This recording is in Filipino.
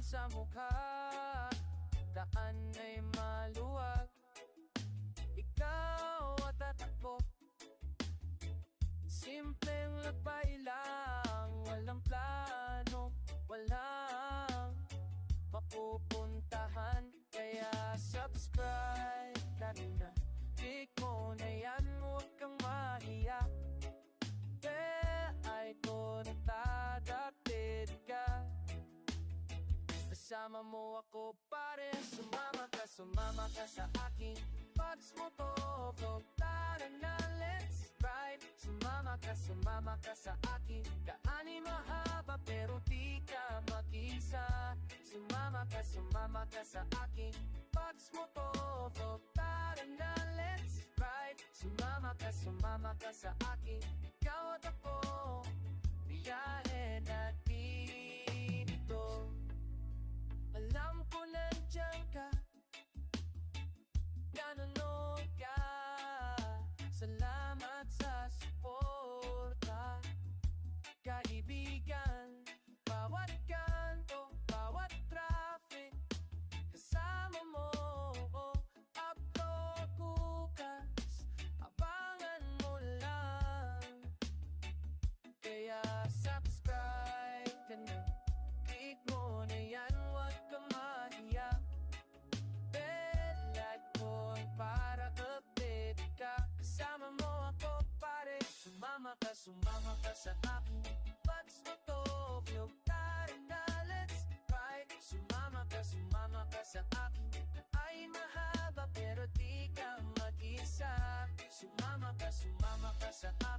sa mukha, daan ay maluwag. Ikaw at tatakbo, simpleng lakbay lang. Walang plano, walang mapupuntahan. Kaya subscribe na rin na, click mo na yan, huwag kang mahiya. Ay ko nagtadatid ka, kasama mo ako pare. Sumama ka sa aking Pags Motovlog. Tara na, let's ride. Sumama ka sa akin. Kaani mahaba pero di ka mag-isa. Sumama ka sa akin Pags Motovlog. Tara na, let's ride. Sumama ka sa akin. Ikaw at ako, biyahe natin ito. Alam ko nandiyan ka, nanonood ka. Salamat sa suporta, kaibigan. Bawat kanto, bawat traffic, kasama mo ko. Upload bukas, abangan mo lang. Kaya subscribe ka na, click mo na yan, huwag kang mahiya. Bell icon para update ka, kasama mo ako pare. Sumama ka sa akin Pags Motovlog. Tara na, let's ride. Sumama ka sa akin. Ay mahaba pero di ka mag-isa. Sumama ka sa akin